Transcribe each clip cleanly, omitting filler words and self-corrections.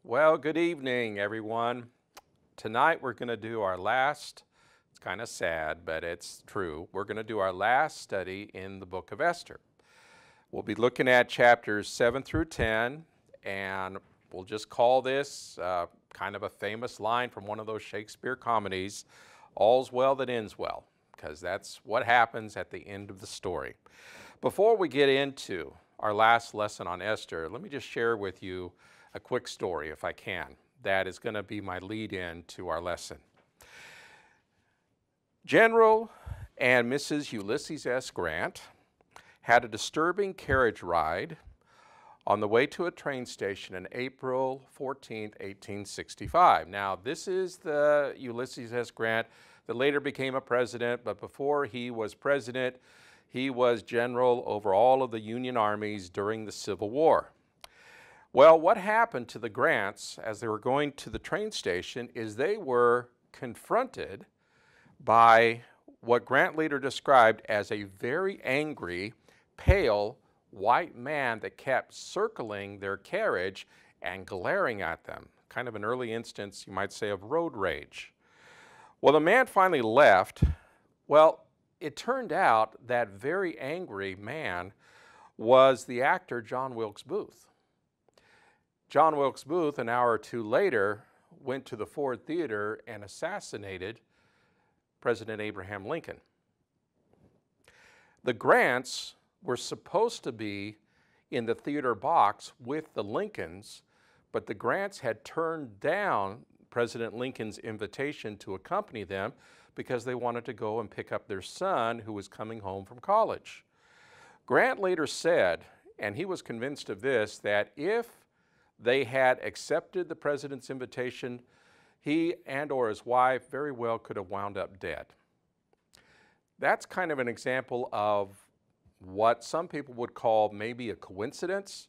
Well, good evening, everyone. Tonight we're going to do our last, it's kind of sad, but it's true. We're going to do our last study in the book of Esther. We'll be looking at chapters 7 through 10, and we'll just call this kind of a famous line from one of those Shakespeare comedies, all's well that ends well, because that's what happens at the end of the story. Before we get into our last lesson on Esther, let me just share with you a quick story, if I can, that is going to be my lead-in to our lesson. General and Mrs. Ulysses S. Grant had a disturbing carriage ride on the way to a train station on April 14, 1865. Now, this is the Ulysses S. Grant that later became a president, but before he was president, he was general over all of the Union armies during the Civil War. Well, what happened to the Grants as they were going to the train station is they were confronted by what Grant later described as a very angry, pale, white man that kept circling their carriage and glaring at them. Kind of an early instance, you might say, of road rage. Well, the man finally left. Well, it turned out that very angry man was the actor John Wilkes Booth. John Wilkes Booth, an hour or two later, went to the Ford Theater and assassinated President Abraham Lincoln. The Grants were supposed to be in the theater box with the Lincolns, but the Grants had turned down President Lincoln's invitation to accompany them because they wanted to go and pick up their son who was coming home from college. Grant later said, and he was convinced of this, that if they had accepted the president's invitation, he and or his wife very well could have wound up dead. That's kind of an example of what some people would call maybe a coincidence,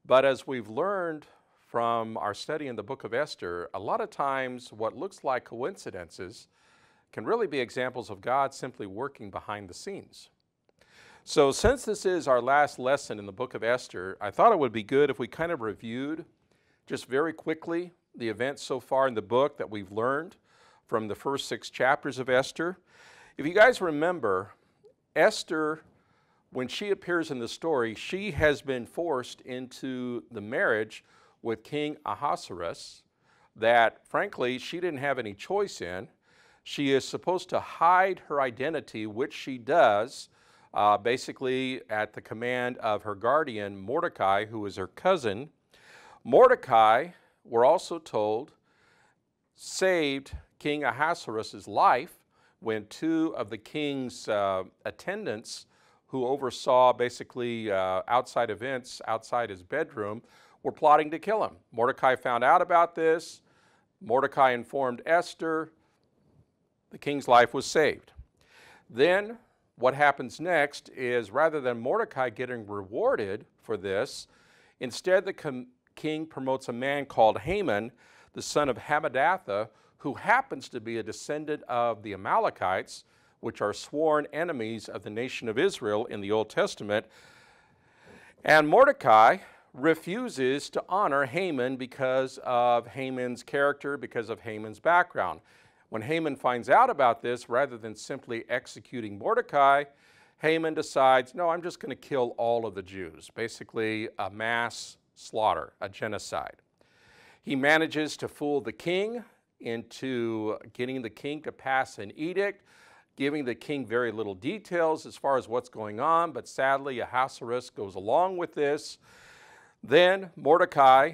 but as we've learned from our study in the book of Esther, a lot of times what looks like coincidences can really be examples of God simply working behind the scenes. So since this is our last lesson in the book of Esther, I thought it would be good if we kind of reviewed just very quickly the events so far in the book that we've learned from the first 6 chapters of Esther. If you guys remember, Esther, when she appears in the story, she has been forced into the marriage with King Ahasuerus that, frankly, she didn't have any choice in. She is supposed to hide her identity, which she does, basically at the command of her guardian, Mordecai, who is her cousin. Mordecai, we're also told, saved King Ahasuerus' life when 2 of the king's attendants who oversaw basically outside events outside his bedroom were plotting to kill him. Mordecai found out about this. Mordecai informed Esther. The king's life was saved. Then what happens next is, rather than Mordecai getting rewarded for this, instead the king promotes a man called Haman, the son of Hammedatha, who happens to be a descendant of the Amalekites, which are sworn enemies of the nation of Israel in the Old Testament. And Mordecai refuses to honor Haman because of Haman's character, because of Haman's background. When Haman finds out about this, rather than simply executing Mordecai, Haman decides, no, I'm just going to kill all of the Jews. Basically, a mass slaughter, a genocide. He manages to fool the king into getting the king to pass an edict, giving the king very little details as far as what's going on, but sadly, Ahasuerus goes along with this. Then Mordecai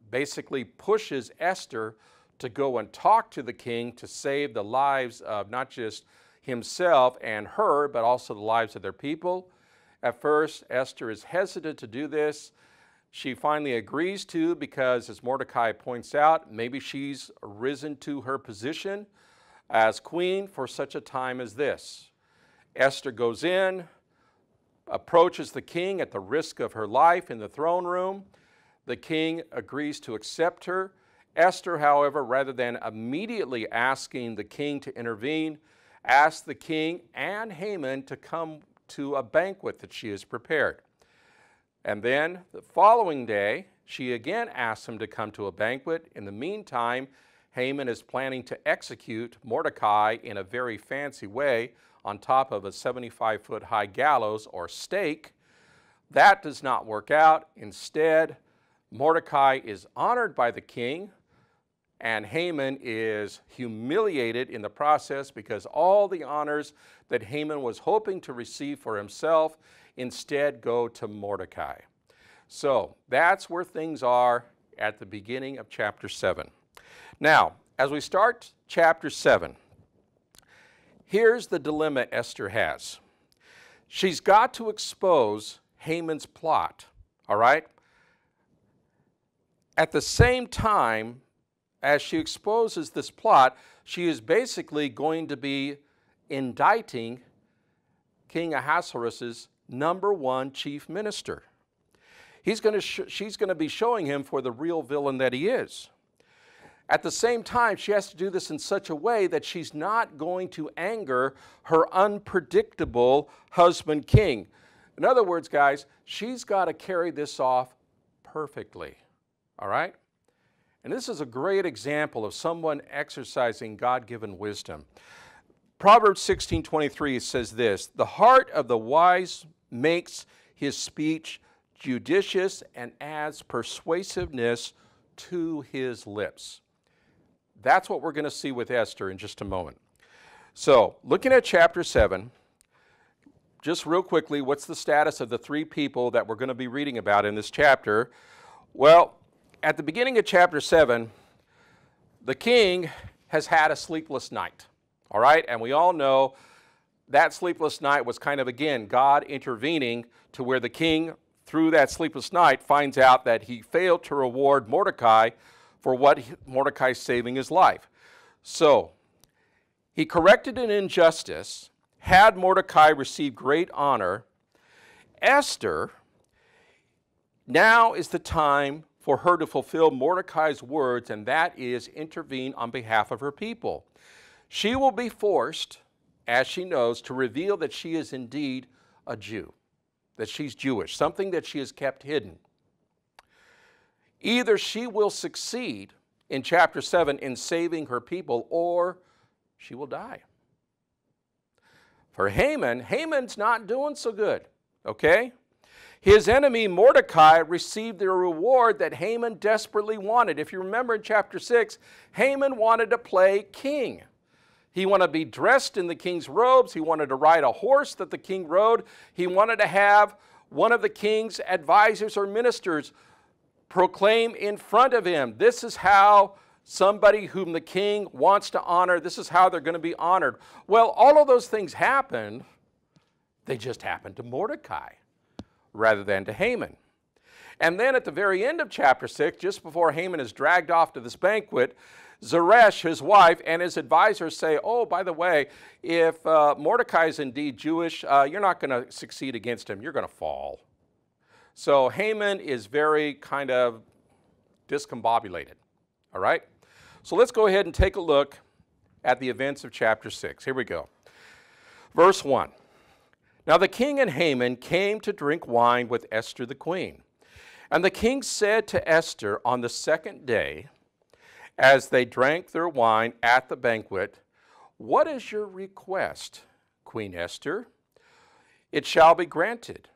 basically pushes Esther to go and talk to the king to save the lives of not just himself and her, but also the lives of their people. At first, Esther is hesitant to do this. She finally agrees to because, as Mordecai points out, maybe she's risen to her position as queen for such a time as this. Esther goes in, approaches the king at the risk of her life in the throne room. The king agrees to accept her. Esther, however, rather than immediately asking the king to intervene, asks the king and Haman to come to a banquet that she has prepared. And then the following day, She again asks him to come to a banquet. In the meantime, Haman is planning to execute Mordecai in a very fancy way on top of a 75-foot high gallows or stake. That does not work out. Instead, Mordecai is honored by the king, and Haman is humiliated in the process because all the honors that Haman was hoping to receive for himself instead go to Mordecai. So that's where things are at the beginning of chapter 7. Now, as we start chapter 7, here's the dilemma Esther has. She's got to expose Haman's plot, all right? At the same time, as she exposes this plot, she is basically going to be indicting King Ahasuerus' #1 chief minister. She's going to be showing him for the real villain that he is. At the same time, she has to do this in such a way that she's not going to anger her unpredictable husband king. In other words, guys, she's got to carry this off perfectly, all right? And this is a great example of someone exercising God-given wisdom. Proverbs 16:23 says this, "The heart of the wise makes his speech judicious and adds persuasiveness to his lips." That's what we're going to see with Esther in just a moment. So, looking at chapter 7, just real quickly, what's the status of the 3 people that we're going to be reading about in this chapter? Well, at the beginning of chapter 7, the king has had a sleepless night, all right? And we all know that sleepless night was kind of, again, God intervening to where the king, through that sleepless night, finds out that he failed to reward Mordecai for what Mordecai's saving his life. So, he corrected an injustice, had Mordecai receive great honor. Esther, now is the time for her to fulfill Mordecai's words, and that is intervene on behalf of her people. She will be forced, as she knows, to reveal that she is indeed a Jew, that she's Jewish, something that she has kept hidden. Either she will succeed in chapter 7 in saving her people, or she will die. For Haman, Haman's not doing so good, okay? His enemy Mordecai received the reward that Haman desperately wanted. If you remember in chapter 6, Haman wanted to play king. He wanted to be dressed in the king's robes. He wanted to ride a horse that the king rode. He wanted to have one of the king's advisors or ministers proclaim in front of him, this is how somebody whom the king wants to honor, this is how they're going to be honored. Well, all of those things happened. They just happened to Mordecai rather than to Haman. And then at the very end of chapter 6, just before Haman is dragged off to this banquet, Zeresh, his wife, and his advisors say, oh, by the way, if Mordecai is indeed Jewish, you're not going to succeed against him. You're going to fall. So Haman is very kind of discombobulated, all right? So let's go ahead and take a look at the events of chapter 6. Here we go. Verse 1. Now the king and Haman came to drink wine with Esther the queen. And the king said to Esther on the second day, as they drank their wine at the banquet, what is your request, Queen Esther? It shall be granted.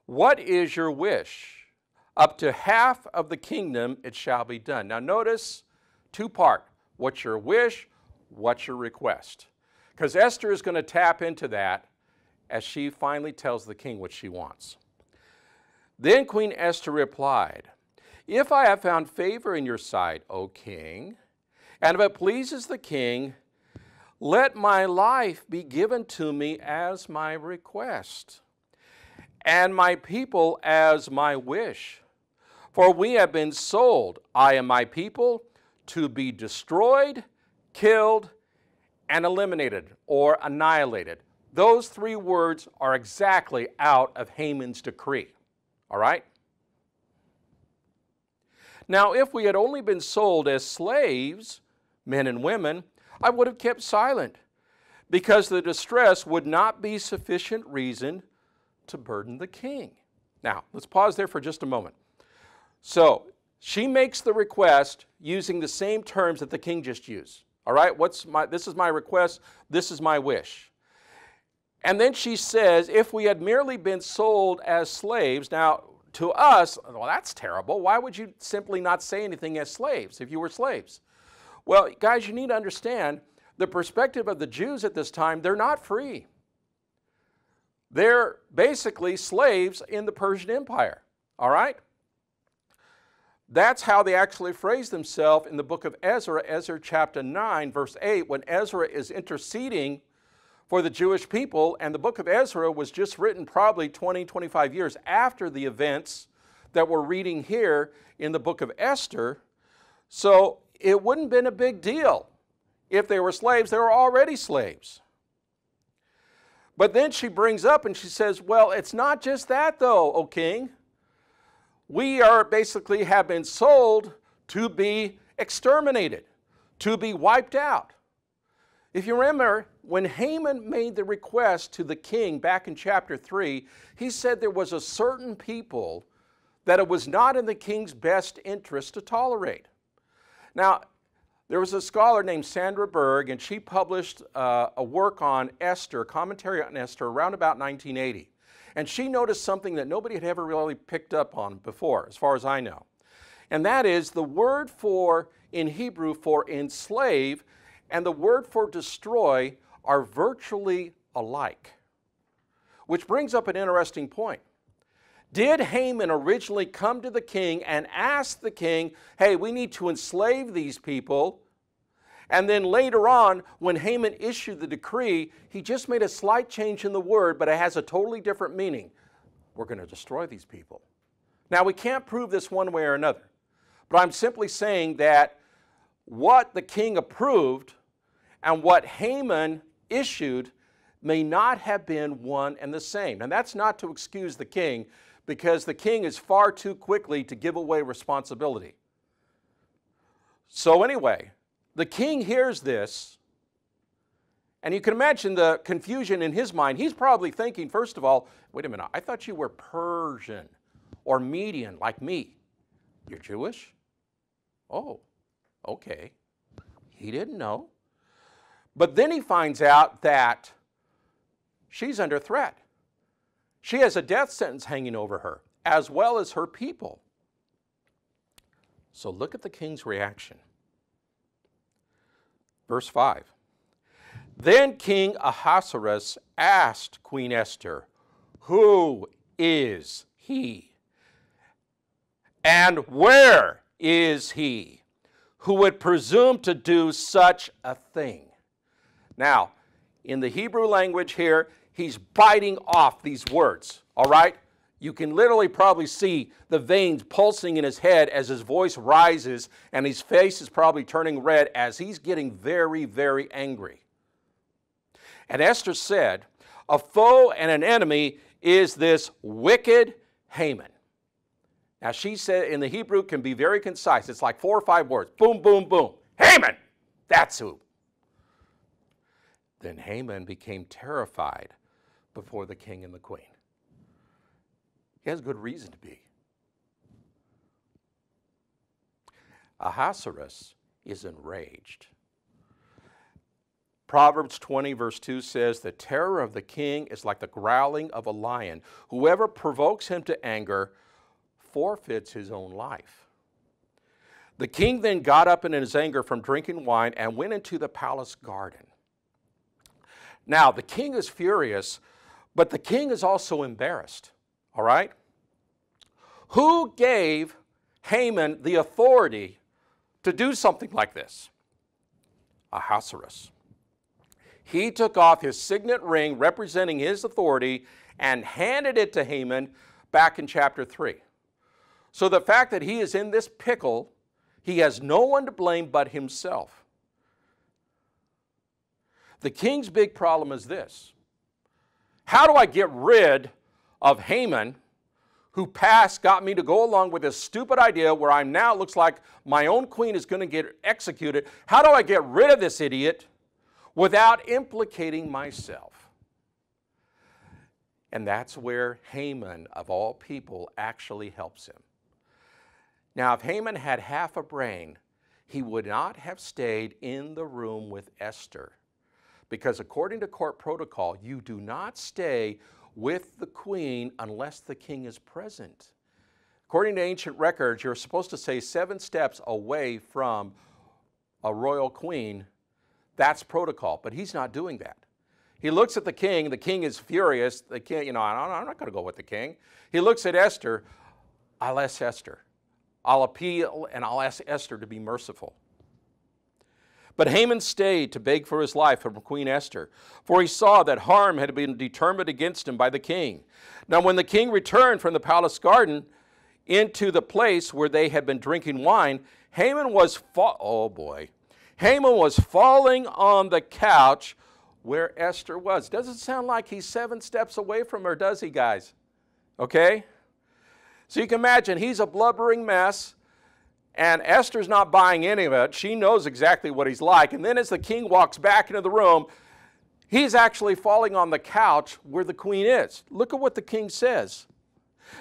What is your wish? Up to half of the kingdom it shall be done. Now notice, 2-part. What's your wish? What's your request? Because Esther is going to tap into that as she finally tells the king what she wants. Then Queen Esther replied, if I have found favor in your sight, O king, and if it pleases the king, let my life be given to me as my request, and my people as my wish. For we have been sold, I and my people, to be destroyed, killed, and eliminated or annihilated. Those 3 words are exactly out of Haman's decree, all right? Now, if we had only been sold as slaves, men and women, I would have kept silent, because the distress would not be sufficient reason to burden the king. Now, let's pause there for just a moment. So she makes the request using the same terms that the king just used. All right, this is my request, this is my wish. And then she says, if we had merely been sold as slaves, now to us, well, that's terrible. Why would you simply not say anything as slaves if you were slaves? Well, guys, you need to understand the perspective of the Jews at this time, they're not free. They're basically slaves in the Persian Empire, all right? That's how they actually phrase themselves in the book of Ezra, Ezra chapter 9, verse 8, when Ezra is interceding for the Jewish people, and the book of Ezra was just written probably 20, 25 years after the events that we're reading here in the book of Esther. So it wouldn't have been a big deal if they were slaves. They were already slaves. But then she brings up and she says, well, it's not just that though, O king. We are basically have been sold to be exterminated, to be wiped out. If you remember, when Haman made the request to the king back in chapter 3, he said there was a certain people that it was not in the king's best interest to tolerate. Now, there was a scholar named Sandra Berg, and she published a work on Esther, commentary on Esther, around about 1980. And she noticed something that nobody had ever really picked up on before, as far as I know. And that is the word for, in Hebrew, for enslave, and the word for destroy are virtually alike. Which brings up an interesting point. Did Haman originally come to the king and ask the king, hey, we need to enslave these people? And then later on, when Haman issued the decree, he just made a slight change in the word, but it has a totally different meaning. We're going to destroy these people. Now, we can't prove this one way or another, but I'm simply saying that what the king approved and what Haman issued may not have been one and the same. And that's not to excuse the king, because the king is far too quickly to give away responsibility. So anyway, the king hears this, and you can imagine the confusion in his mind. He's probably thinking, first of all, wait a minute, I thought you were Persian or Median like me. You're Jewish? Oh, okay. He didn't know. But then he finds out that she's under threat. She has a death sentence hanging over her, as well as her people. So look at the king's reaction. Verse 5. Then King Ahasuerus asked Queen Esther, who is he? And where is he who would presume to do such a thing? Now, in the Hebrew language here, he's biting off these words, all right? You can literally probably see the veins pulsing in his head as his voice rises, and his face is probably turning red as he's getting very, very angry. And Esther said, a foe and an enemy is this wicked Haman. Now she said in the Hebrew can be very concise. It's like 4 or 5 words. Boom, boom, boom. Haman! That's who. Then Haman became terrified before the king and the queen. He has good reason to be. Ahasuerus is enraged. Proverbs 20 verse 2 says, the terror of the king is like the growling of a lion. Whoever provokes him to anger forfeits his own life. The king then got up in his anger from drinking wine and went into the palace garden. Now, the king is furious, but the king is also embarrassed, all right? Who gave Haman the authority to do something like this? Ahasuerus. He took off his signet ring representing his authority and handed it to Haman back in chapter 3. So the fact that he is in this pickle, he has no one to blame but himself. The king's big problem is this. How do I get rid of Haman, who got me to go along with this stupid idea where I'm now, it looks like my own queen is going to get executed. How do I get rid of this idiot without implicating myself? And that's where Haman, of all people, actually helps him. Now, if Haman had half a brain, he would not have stayed in the room with Esther. Because according to court protocol, you do not stay with the queen unless the king is present. According to ancient records, you're supposed to stay 7 steps away from a royal queen. That's protocol, but he's not doing that. He looks at the king is furious. The king, I'm not going to go with the king. He looks at Esther. I'll ask Esther. I'll appeal and I'll ask Esther to be merciful. But Haman stayed to beg for his life from Queen Esther, for he saw that harm had been determined against him by the king. Now when the king returned from the palace garden into the place where they had been drinking wine, Haman was falling on the couch where Esther was. Doesn't sound like he's 7 steps away from her, does he, guys? Okay? So you can imagine he's a blubbering mess, and Esther's not buying any of it. She knows exactly what he's like. And then as the king walks back into the room, he's actually falling on the couch where the queen is. Look at what the king says.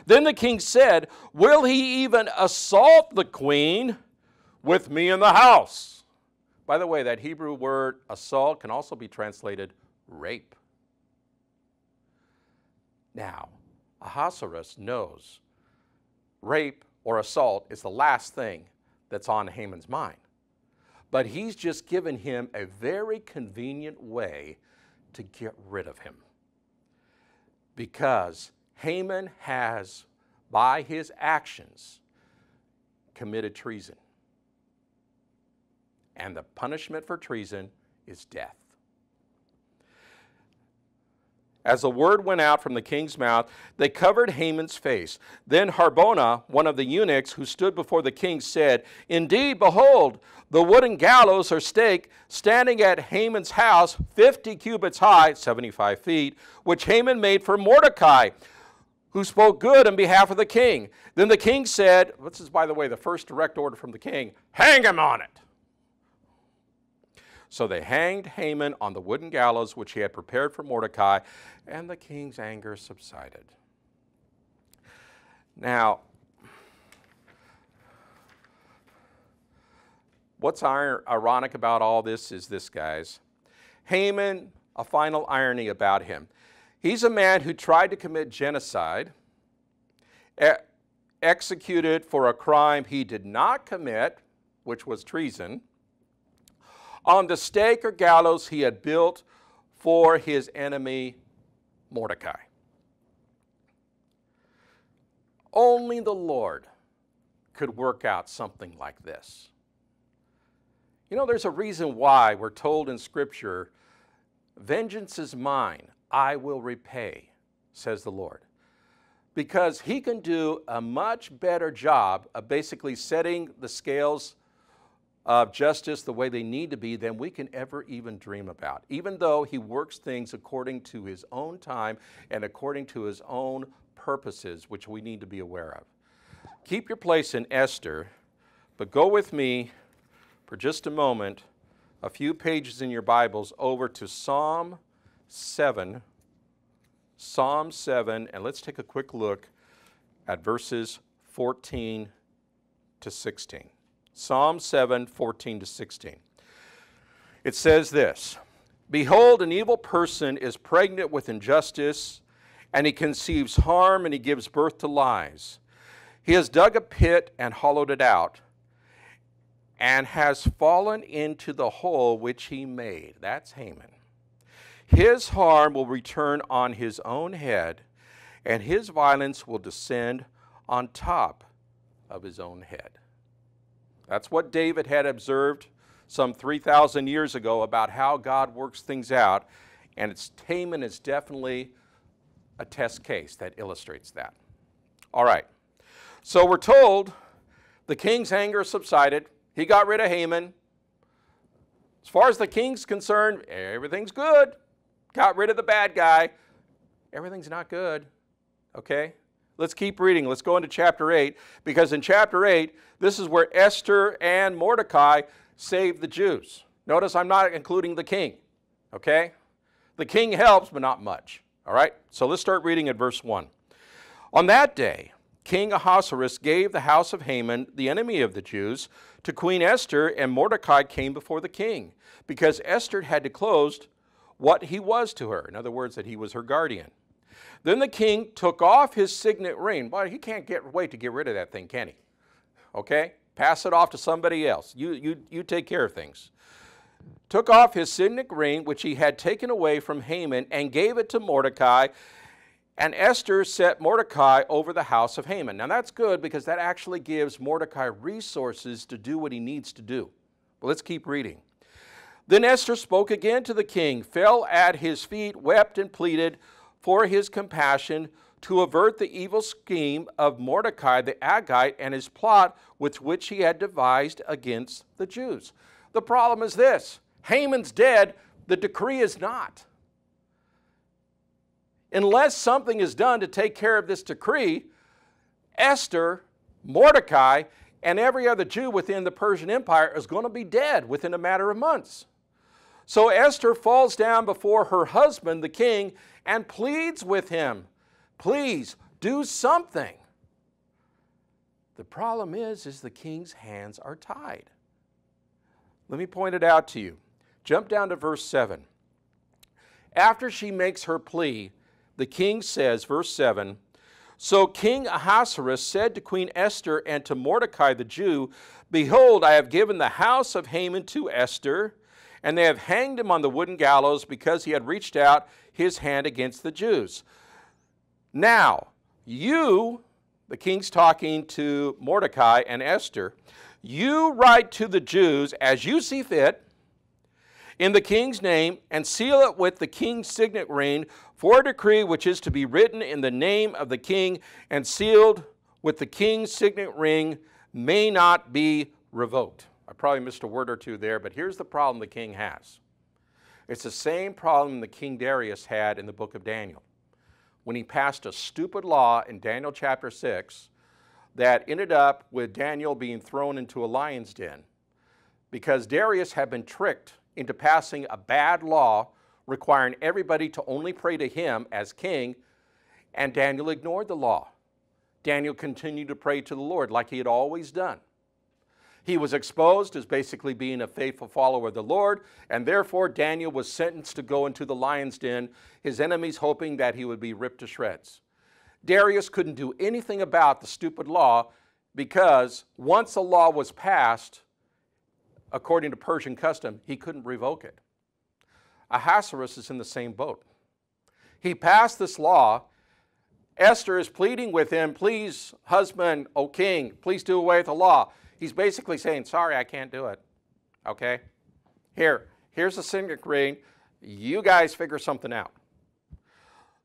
Then the king said, "Will he even assault the queen with me in the house?" By the way, that Hebrew word assault can also be translated rape. Now, Ahasuerus knows rape or assault is the last thing that's on Haman's mind. But he's just given him a very convenient way to get rid of him. Because Haman has, by his actions, committed treason. And the punishment for treason is death. As the word went out from the king's mouth, they covered Haman's face. Then Harbona, one of the eunuchs who stood before the king, said, "Indeed, behold, the wooden gallows or stake standing at Haman's house, 50 cubits high, 75 feet, which Haman made for Mordecai, who spoke good on behalf of the king." Then the king said, this is, by the way, the first direct order from the king, "Hang him on it." So they hanged Haman on the wooden gallows which he had prepared for Mordecai, and the king's anger subsided. Now, what's ironic about all this is this, guys. Haman, a final irony about him. He's a man who tried to commit genocide, executed for a crime he did not commit, which was treason, on the stake or gallows he had built for his enemy Mordecai. Only the Lord could work out something like this. You know, there's a reason why we're told in Scripture, "Vengeance is mine, I will repay," says the Lord. Because he can do a much better job of basically setting the scales of justice the way they need to be than we can ever even dream about, even though he works things according to his own time and according to his own purposes, which we need to be aware of. Keep your place in Esther, but go with me for just a moment, a few pages in your Bibles, over to Psalm 7, and let's take a quick look at verses 14 to 16. Psalm 7, 14 to 16. It says this, "Behold, an evil person is pregnant with injustice, and he conceives harm, and he gives birth to lies. He has dug a pit and hollowed it out, and has fallen into the hole which he made." That's Haman. "His harm will return on his own head, and his violence will descend on top of his own head." That's what David had observed some 3,000 years ago about how God works things out, and Haman is definitely a test case that illustrates that. All right, so we're told the king's anger subsided. He got rid of Haman. As far as the king's concerned, everything's good. Got rid of the bad guy. Everything's not good, okay? Let's keep reading. Let's go into chapter 8, because in chapter 8, this is where Esther and Mordecai saved the Jews. Notice I'm not including the king, okay? The king helps, but not much, all right? So let's start reading at verse 1. "On that day, King Ahasuerus gave the house of Haman, the enemy of the Jews, to Queen Esther, and Mordecai came before the king, because Esther had disclosed what he was to her. In other words, that he was her guardian. Then the king took off his signet ring. Boy, he can't wait to get rid of that thing, can he? Okay? Pass it off to somebody else. You take care of things. Took off his signet ring, which he had taken away from Haman, and gave it to Mordecai. And Esther set Mordecai over the house of Haman. Now that's good, because that actually gives Mordecai resources to do what he needs to do. But let's keep reading. Then Esther spoke again to the king, fell at his feet, wept and pleaded for his compassion to avert the evil scheme of Mordecai the Agagite and his plot with which he had devised against the Jews. The problem is this: Haman's dead, the decree is not. Unless something is done to take care of this decree, Esther, Mordecai, and every other Jew within the Persian Empire is going to be dead within a matter of months. So Esther falls down before her husband, the king, and pleads with him, please do something. The problem is the king's hands are tied. Let me point it out to you. Jump down to verse 7. After she makes her plea, the king says, verse 7, so King Ahasuerus said to Queen Esther and to Mordecai the Jew, behold, I have given the house of Haman to Esther, and they have hanged him on the wooden gallows because he had reached out his hand against the Jews. Now, you, the king's talking to Mordecai and Esther, you write to the Jews as you see fit in the king's name, and seal it with the king's signet ring for a decree which is to be written in the name of the king and sealed with the king's signet ring may not be revoked. I probably missed a word or two there, but here's the problem the king has. It's the same problem the King Darius had in the book of Daniel, when he passed a stupid law in Daniel chapter 6 that ended up with Daniel being thrown into a lion's den, because Darius had been tricked into passing a bad law requiring everybody to only pray to him as king, and Daniel ignored the law. Daniel continued to pray to the Lord like he had always done. He was exposed as basically being a faithful follower of the Lord, and therefore Daniel was sentenced to go into the lion's den, his enemies hoping that he would be ripped to shreds. Darius couldn't do anything about the stupid law, because once a law was passed, according to Persian custom, he couldn't revoke it. Ahasuerus is in the same boat. He passed this law. Esther is pleading with him, please, husband, O king, please do away with the law. He's basically saying, sorry, I can't do it, okay? Here's the signet ring. You guys figure something out.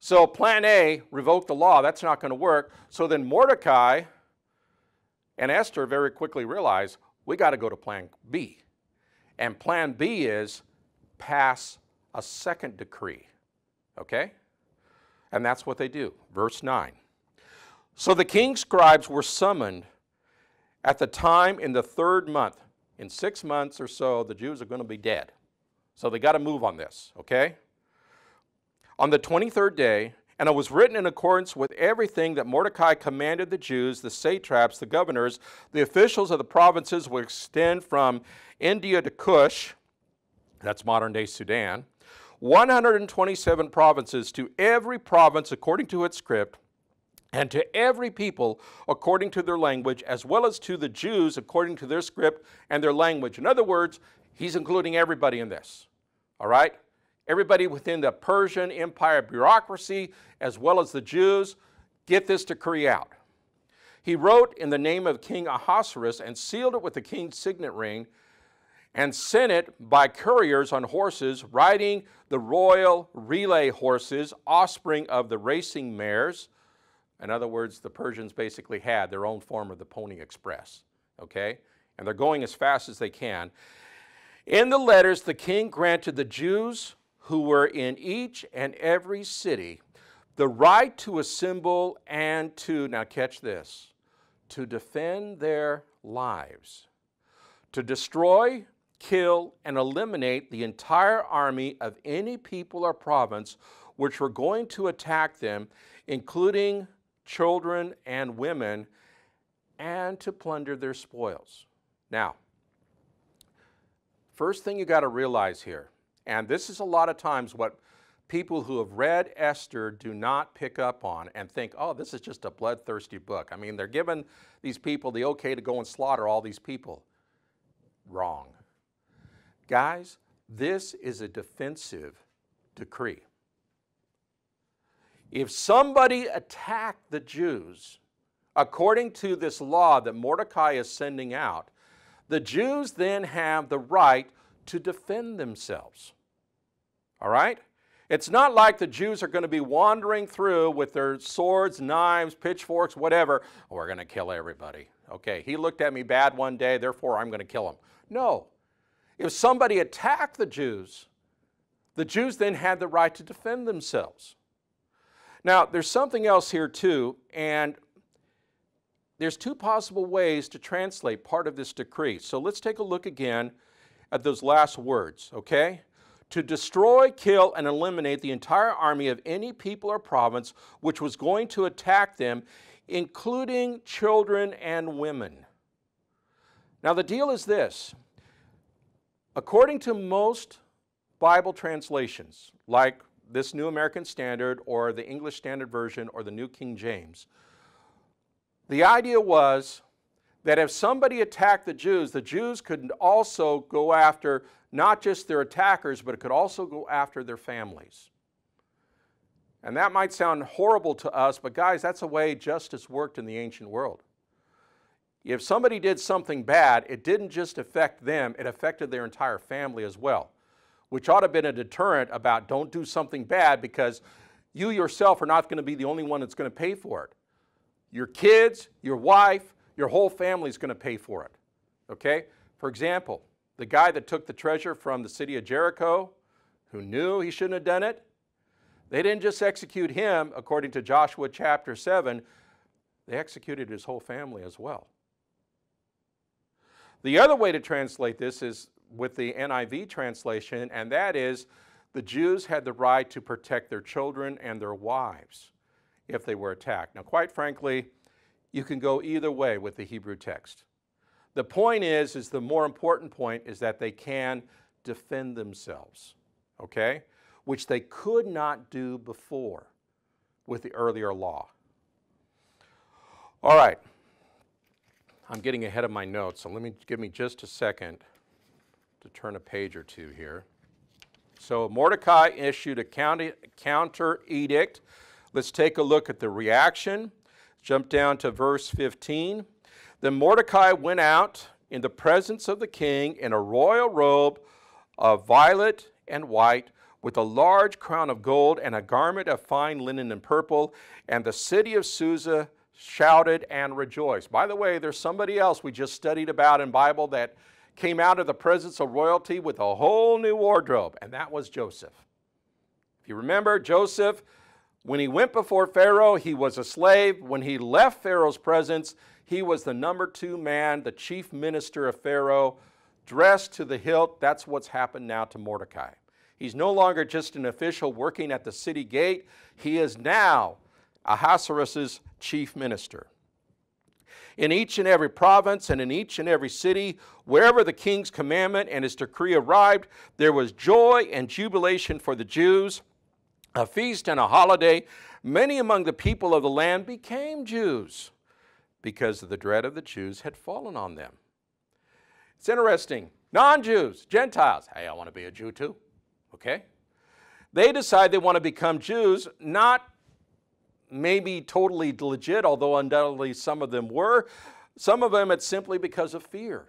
So plan A, revoke the law. That's not going to work. So then Mordecai and Esther very quickly realize, we got to go to plan B. And plan B is pass a second decree, okay? And that's what they do. Verse 9. So the king's scribes were summoned at the time in the 3rd month. In 6 months or so, the Jews are going to be dead. So they got to move on this, okay? On the 23rd day, and it was written in accordance with everything that Mordecai commanded the Jews, the satraps, the governors, the officials of the provinces would extend from India to Cush, that's modern-day Sudan, 127 provinces, to every province according to its script, and to every people according to their language, as well as to the Jews according to their script and their language. In other words, he's including everybody in this, all right? Everybody within the Persian Empire bureaucracy, as well as the Jews, get this decree out. He wrote in the name of King Ahasuerus and sealed it with the king's signet ring, and sent it by couriers on horses, riding the royal relay horses, offspring of the racing mares. In other words, the Persians basically had their own form of the Pony Express, okay? And they're going as fast as they can. In the letters, the king granted the Jews who were in each and every city the right to assemble and to, now catch this, to defend their lives, to destroy, kill, and eliminate the entire army of any people or province which were going to attack them, including children and women, and to plunder their spoils. Now, first thing you got to realize here, and this is a lot of times what people who have read Esther do not pick up on and think, oh, this is just a bloodthirsty book. I mean, they're giving these people the okay to go and slaughter all these people. Wrong. Guys, this is a defensive decree. If somebody attacked the Jews, according to this law that Mordecai is sending out, the Jews then have the right to defend themselves. All right? It's not like the Jews are going to be wandering through with their swords, knives, pitchforks, whatever. Oh, we're going to kill everybody. Okay, he looked at me bad one day, therefore I'm going to kill him. No. If somebody attacked the Jews then had the right to defend themselves. Now, there's something else here too, and there's two possible ways to translate part of this decree. So let's take a look again at those last words, okay? To destroy, kill, and eliminate the entire army of any people or province which was going to attack them, including children and women. Now, the deal is this. According to most Bible translations, like this New American Standard or the English Standard Version or the New King James, the idea was that if somebody attacked the Jews could also go after not just their attackers, but it could also go after their families. And that might sound horrible to us, but guys, that's the way justice worked in the ancient world. If somebody did something bad, it didn't just affect them, it affected their entire family as well, which ought to have been a deterrent about don't do something bad because you yourself are not going to be the only one that's going to pay for it. Your kids, your wife, your whole family is going to pay for it. Okay? For example, the guy that took the treasure from the city of Jericho, who knew he shouldn't have done it, they didn't just execute him, according to Joshua chapter 7, they executed his whole family as well. The other way to translate this is with the NIV translation, and that is the Jews had the right to protect their children and their wives if they were attacked. Now, quite frankly, you can go either way with the Hebrew text. The point is the more important point is that they can defend themselves, okay? Which they could not do before with the earlier law. All right. I'm getting ahead of my notes, so give me just a second to turn a page or two here. So Mordecai issued a counter edict. Let's take a look at the reaction. Jump down to verse 15. Then Mordecai went out in the presence of the king in a royal robe of violet and white, with a large crown of gold and a garment of fine linen and purple, and the city of Susa shouted and rejoiced. By the way, there's somebody else we just studied about in Bible that came out of the presence of royalty with a whole new wardrobe, and that was Joseph. If you remember, Joseph, when he went before Pharaoh, he was a slave. When he left Pharaoh's presence, he was the number 2 man, the chief minister of Pharaoh, dressed to the hilt. That's what's happened now to Mordecai. He's no longer just an official working at the city gate. He is now Ahasuerus' chief minister. In each and every province and in each and every city, wherever the king's commandment and his decree arrived, there was joy and jubilation for the Jews, a feast and a holiday. Many among the people of the land became Jews because the dread of the Jews had fallen on them. It's interesting. Non-Jews, Gentiles, hey, I want to be a Jew too. Okay? They decide they want to become Jews, not maybe totally legit, although undoubtedly some of them were. Some of them it's simply because of fear.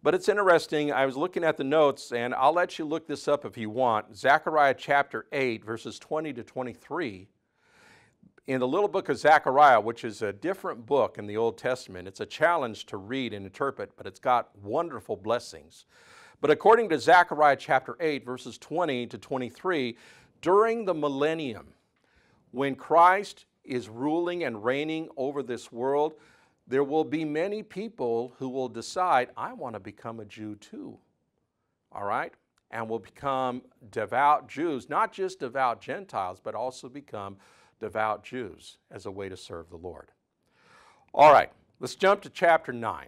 But it's interesting, I was looking at the notes, and I'll let you look this up if you want. Zechariah chapter 8, verses 20 to 23. In the little book of Zechariah, which is a different book in the Old Testament, it's a challenge to read and interpret, but it's got wonderful blessings. But according to Zechariah chapter 8, verses 20 to 23, during the millennium, when Christ is ruling and reigning over this world, there will be many people who will decide, I want to become a Jew too, all right? And will become devout Jews, not just devout Gentiles, but also become devout Jews as a way to serve the Lord. All right, let's jump to chapter 9.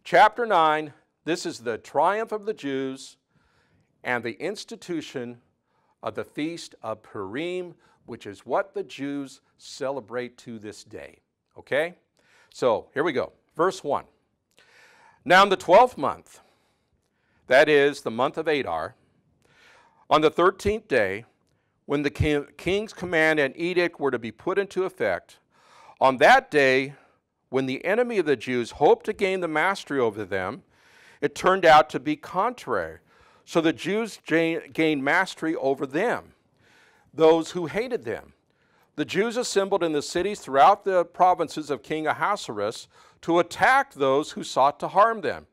Chapter 9, this is the triumph of the Jews and the institution of the Feast of Purim, which is what the Jews celebrate to this day. Okay? So, here we go. Verse 1. Now in the 12th month, that is the month of Adar, on the 13th day, when the king's command and edict were to be put into effect, on that day, when the enemy of the Jews hoped to gain the mastery over them, it turned out to be contrary. So the Jews gained mastery over them, those who hated them. The Jews assembled in the cities throughout the provinces of King Ahasuerus to attack those who sought to harm them.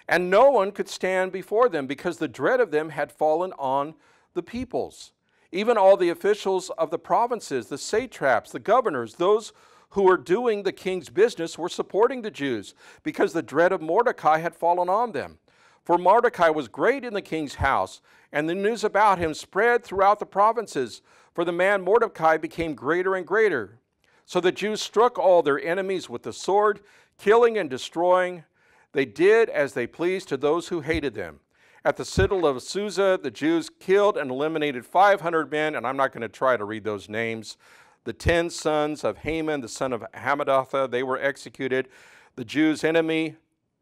And no one could stand before them because the dread of them had fallen on the peoples. Even all the officials of the provinces, the satraps, the governors, those who were doing the king's business were supporting the Jews because the dread of Mordecai had fallen on them. For Mordecai was great in the king's house, and the news about him spread throughout the provinces. For the man Mordecai became greater and greater. So the Jews struck all their enemies with the sword, killing and destroying. They did as they pleased to those who hated them. At the citadel of Susa, the Jews killed and eliminated 500 men, and I'm not going to try to read those names. The 10 sons of Haman, the son of Hammedatha, they were executed. The Jews' enemy,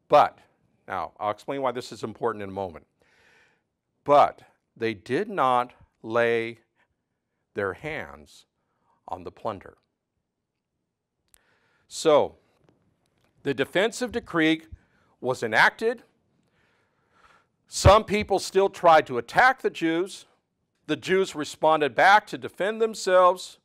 but, now I'll explain why this is important in a moment. But they did not lay their hands on the plunder. So, the defensive decree was enacted. Some people still tried to attack the Jews. The Jews responded back to defend themselves.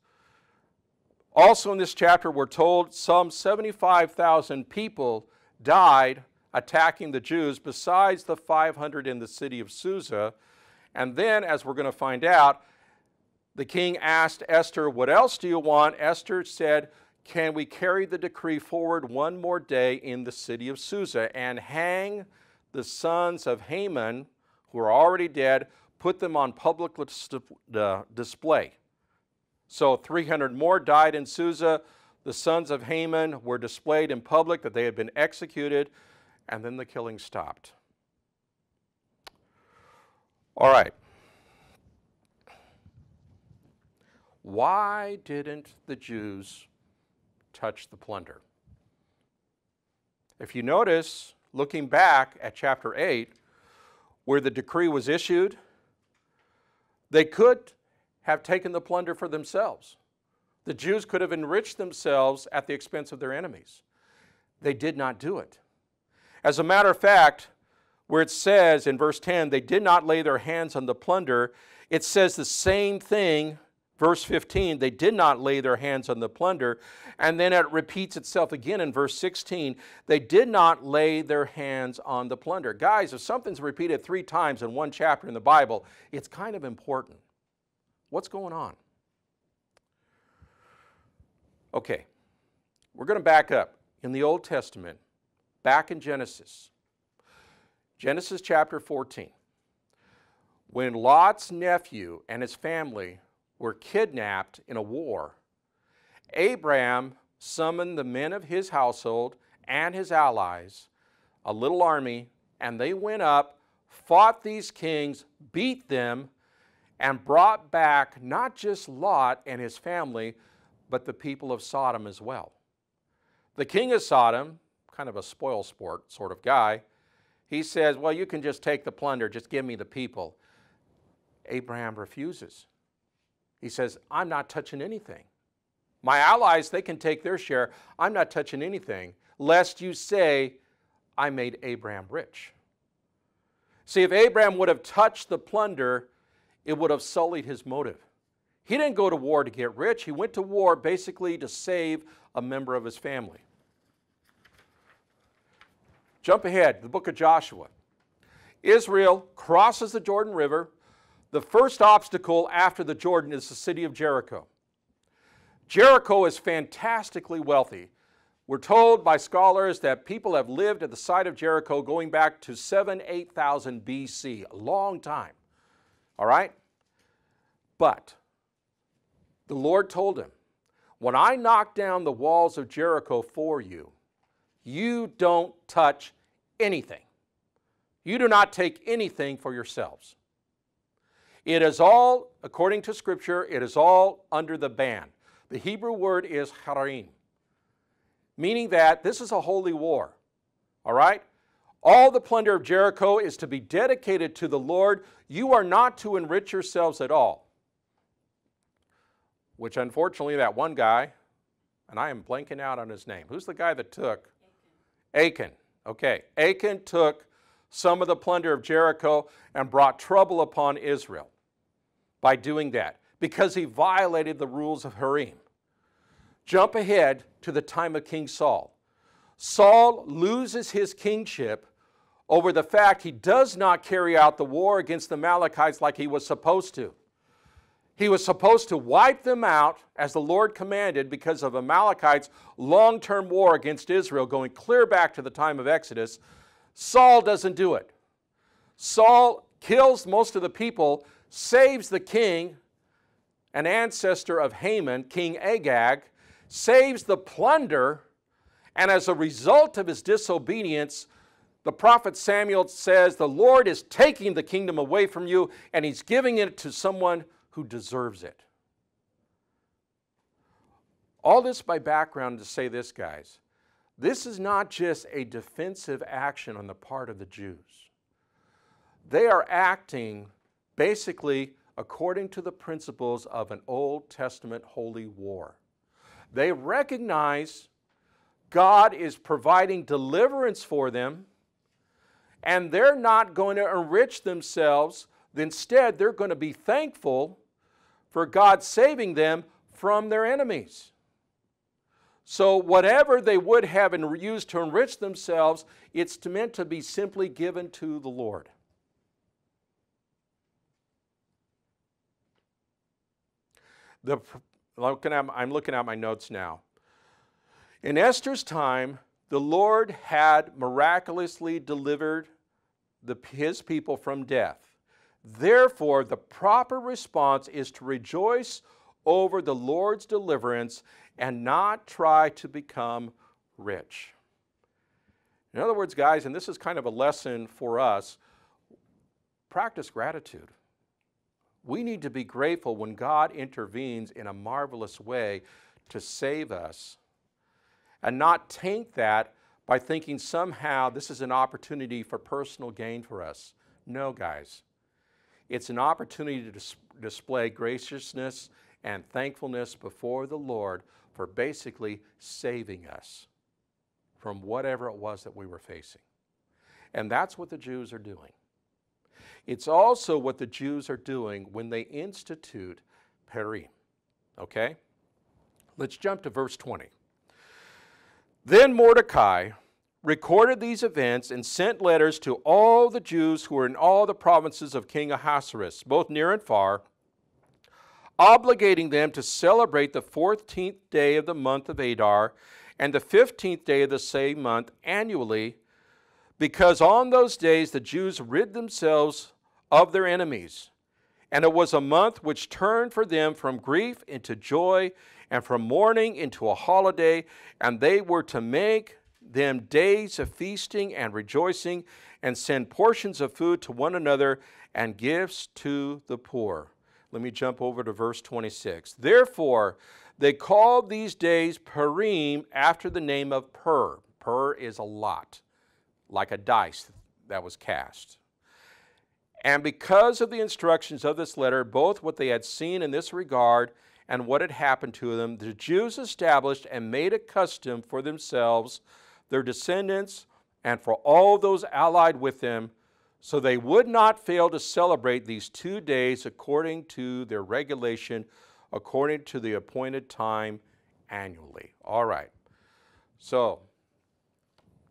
Also in this chapter, we're told some 75,000 people died attacking the Jews, besides the 500 in the city of Susa. And then, as we're going to find out, the king asked Esther, what else do you want? Esther said, can we carry the decree forward one more day in the city of Susa and hang the sons of Haman, who are already dead, put them on public display. So 300 more died in Susa. The sons of Haman were displayed in public that they had been executed, and then the killing stopped. All right. Why didn't the Jews touch the plunder? If you notice, looking back at chapter 8, where the decree was issued, they could have taken the plunder for themselves. The Jews could have enriched themselves at the expense of their enemies. They did not do it. As a matter of fact, where it says in verse 10, they did not lay their hands on the plunder, it says the same thing, verse 15, they did not lay their hands on the plunder, and then it repeats itself again in verse 16, they did not lay their hands on the plunder. Guys, if something's repeated 3 times in one chapter in the Bible, it's kind of important. What's going on? Okay, we're going to back up. In the Old Testament, back in Genesis chapter 14, when Lot's nephew and his family were kidnapped in a war, Abraham summoned the men of his household and his allies, a little army, and they went up, fought these kings, beat them, and brought back not just Lot and his family, but the people of Sodom as well. The king of Sodom, kind of a spoil sport sort of guy, he says, well, you can just take the plunder, just give me the people. Abraham refuses. He says, I'm not touching anything. My allies, they can take their share. I'm not touching anything, lest you say, I made Abraham rich. See, if Abraham would have touched the plunder, it would have sullied his motive. He didn't go to war to get rich. He went to war basically to save a member of his family. Jump ahead, the book of Joshua. Israel crosses the Jordan River. The first obstacle after the Jordan is the city of Jericho. Jericho is fantastically wealthy. We're told by scholars that people have lived at the site of Jericho going back to 8,000 BC, a long time. All right? But the Lord told him, when I knock down the walls of Jericho for you, you don't touch anything. You do not take anything for yourselves. It is all, according to Scripture, it is all under the ban. The Hebrew word is harim, meaning that this is a holy war, all right? All the plunder of Jericho is to be dedicated to the Lord. You are not to enrich yourselves at all. Which unfortunately that one guy, and I am blanking out on his name. Who's the guy that took? Achan. Okay, Achan took some of the plunder of Jericho and brought trouble upon Israel by doing that because he violated the rules of Harim. Jump ahead to the time of King Saul. Saul loses his kingship over the fact he does not carry out the war against the Amalekites like he was supposed to. He was supposed to wipe them out as the Lord commanded because of Amalekites' long-term war against Israel going clear back to the time of Exodus. Saul doesn't do it. Saul kills most of the people, saves the king, an ancestor of Haman, King Agag, saves the plunder, and as a result of his disobedience, the prophet Samuel says, the Lord is taking the kingdom away from you, and he's giving it to someone who deserves it. All this by background to say this, guys. This is not just a defensive action on the part of the Jews. They are acting basically according to the principles of an Old Testament holy war. They recognize God is providing deliverance for them, and they're not going to enrich themselves. Instead, they're going to be thankful for God saving them from their enemies. So whatever they would have used to enrich themselves, it's meant to be simply given to the Lord. I'm looking at my notes now. In Esther's time, the Lord had miraculously delivered his people from death. Therefore, the proper response is to rejoice over the Lord's deliverance and not try to become rich. In other words, guys, and this is kind of a lesson for us, practice gratitude. We need to be grateful when God intervenes in a marvelous way to save us and not taint that by thinking somehow this is an opportunity for personal gain for us. No, guys. It's an opportunity to display graciousness and thankfulness before the Lord for basically saving us from whatever it was that we were facing. And that's what the Jews are doing. It's also what the Jews are doing when they institute Purim. Okay? Let's jump to verse 20. Then Mordecai recorded these events and sent letters to all the Jews who were in all the provinces of King Ahasuerus, both near and far, obligating them to celebrate the 14th day of the month of Adar and the 15th day of the same month annually, because on those days the Jews rid themselves of their enemies. And it was a month which turned for them from grief into joy and from mourning into a holiday, and they were to make them days of feasting and rejoicing and send portions of food to one another and gifts to the poor. Let me jump over to verse 26. Therefore, they called these days Purim after the name of Pur. Pur is a lot, like a dice that was cast. And because of the instructions of this letter, both what they had seen in this regard and what had happened to them, the Jews established and made a custom for themselves, their descendants, and for all those allied with them, so they would not fail to celebrate these 2 days according to their regulation, according to the appointed time annually. All right. So,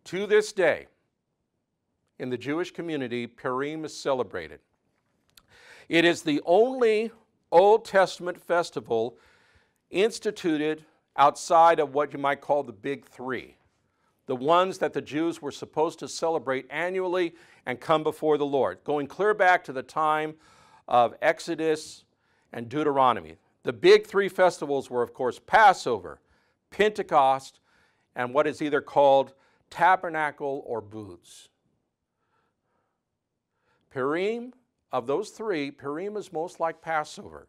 to this day, in the Jewish community, Purim is celebrated. It is the only Old Testament festival instituted outside of what you might call the big three, the ones that the Jews were supposed to celebrate annually and come before the Lord, going clear back to the time of Exodus and Deuteronomy. The big three festivals were, of course, Passover, Pentecost, and what is either called Tabernacle or Booths. Purim, of those three, Purim is most like Passover.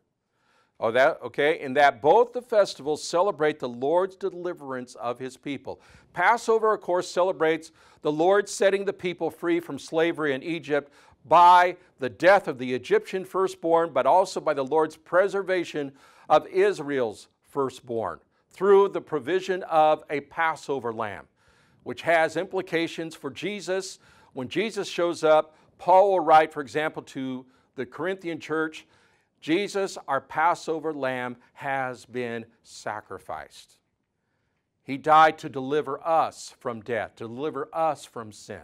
Oh, that, okay, in that both the festivals celebrate the Lord's deliverance of his people. Passover, of course, celebrates the Lord setting the people free from slavery in Egypt by the death of the Egyptian firstborn, but also by the Lord's preservation of Israel's firstborn through the provision of a Passover lamb, which has implications for Jesus. When Jesus shows up, Paul will write, for example, to the Corinthian church, Jesus, our Passover lamb, has been sacrificed. He died to deliver us from death, to deliver us from sin.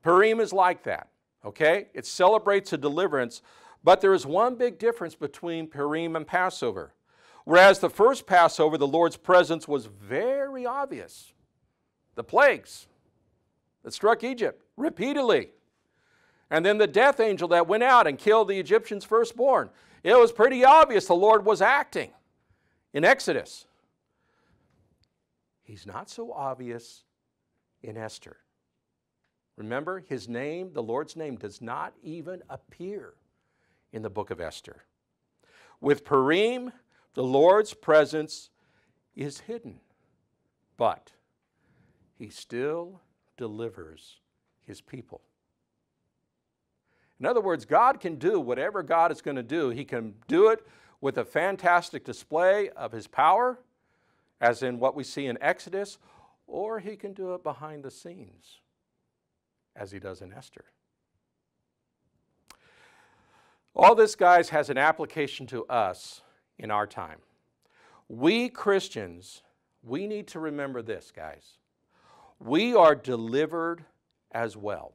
Purim is like that, okay? It celebrates a deliverance, but there is one big difference between Purim and Passover. Whereas the first Passover, the Lord's presence was very obvious. The plagues that struck Egypt repeatedly. And then the death angel that went out and killed the Egyptians' firstborn. It was pretty obvious the Lord was acting in Exodus. He's not so obvious in Esther. Remember, his name, the Lord's name, does not even appear in the book of Esther. With Purim, the Lord's presence is hidden, but he still delivers his people. In other words, God can do whatever God is going to do. He can do it with a fantastic display of his power, as in what we see in Exodus, or he can do it behind the scenes, as he does in Esther. All this, guys, has an application to us in our time. We Christians, we need to remember this, guys. We are delivered as well.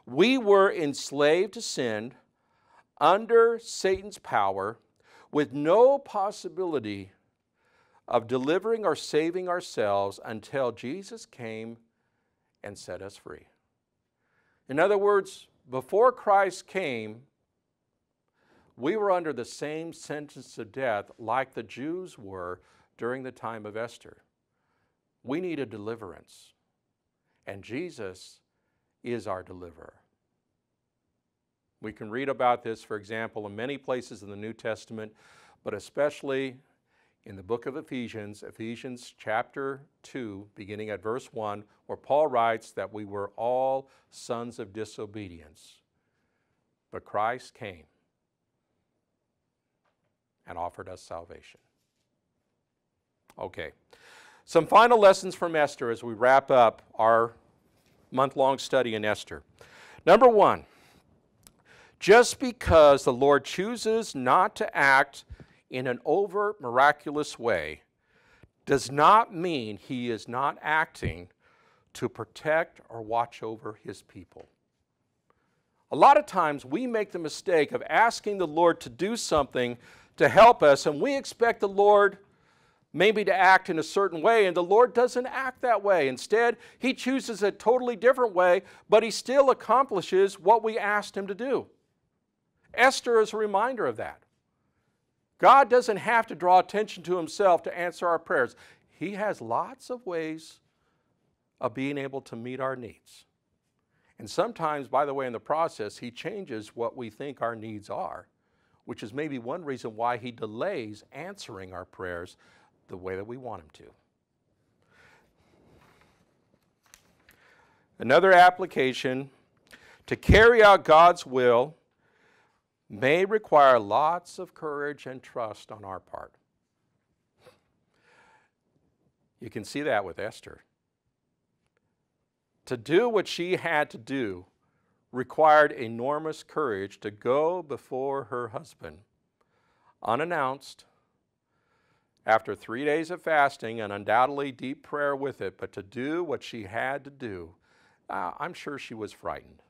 We were enslaved to sin, under Satan's power, with no possibility of delivering or saving ourselves until Jesus came and set us free. In other words, before Christ came, we were under the same sentence of death like the Jews were during the time of Esther. We need a deliverance, and Jesus is our deliverer. We can read about this, for example, in many places in the New Testament, but especially in the book of Ephesians, Ephesians chapter 2, beginning at verse 1, where Paul writes that we were all sons of disobedience, but Christ came and offered us salvation. Okay, some final lessons from Esther as we wrap up our month-long study in Esther. Number one, just because the Lord chooses not to act in an overt, miraculous way does not mean he is not acting to protect or watch over his people. A lot of times we make the mistake of asking the Lord to do something to help us, and we expect the Lord maybe to act in a certain way, and the Lord doesn't act that way. Instead, he chooses a totally different way, but he still accomplishes what we asked him to do. Esther is a reminder of that. God doesn't have to draw attention to himself to answer our prayers. He has lots of ways of being able to meet our needs. And sometimes, by the way, in the process, he changes what we think our needs are, which is maybe one reason why he delays answering our prayers the way that we want him to. Another application, to carry out God's will may require lots of courage and trust on our part. You can see that with Esther. To do what she had to do required enormous courage to go before her husband, unannounced, after 3 days of fasting and undoubtedly deep prayer with it, but to do what she had to do. I'm sure she was frightened,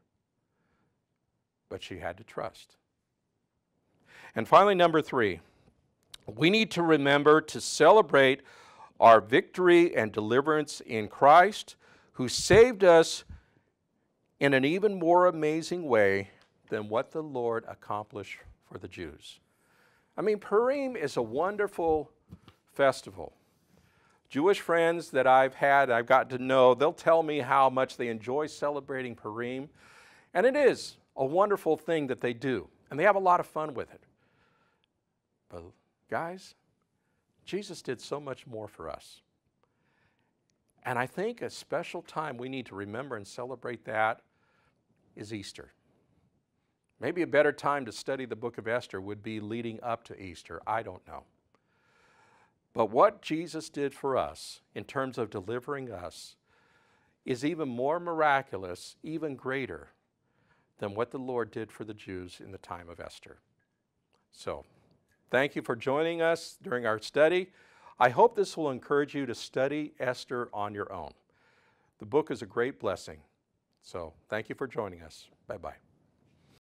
but she had to trust. And finally, number three, we need to remember to celebrate our victory and deliverance in Christ, who saved us in an even more amazing way than what the Lord accomplished for the Jews. I mean, Purim is a wonderful festival. Jewish friends that I've gotten to know, they'll tell me how much they enjoy celebrating Purim. And it is a wonderful thing that they do. And they have a lot of fun with it. But guys, Jesus did so much more for us. And I think a special time we need to remember and celebrate that is Easter. Maybe a better time to study the book of Esther would be leading up to Easter. I don't know. But what Jesus did for us in terms of delivering us is even more miraculous, even greater than what the Lord did for the Jews in the time of Esther. So, thank you for joining us during our study. I hope this will encourage you to study Esther on your own. The book is a great blessing. So, thank you for joining us. Bye-bye.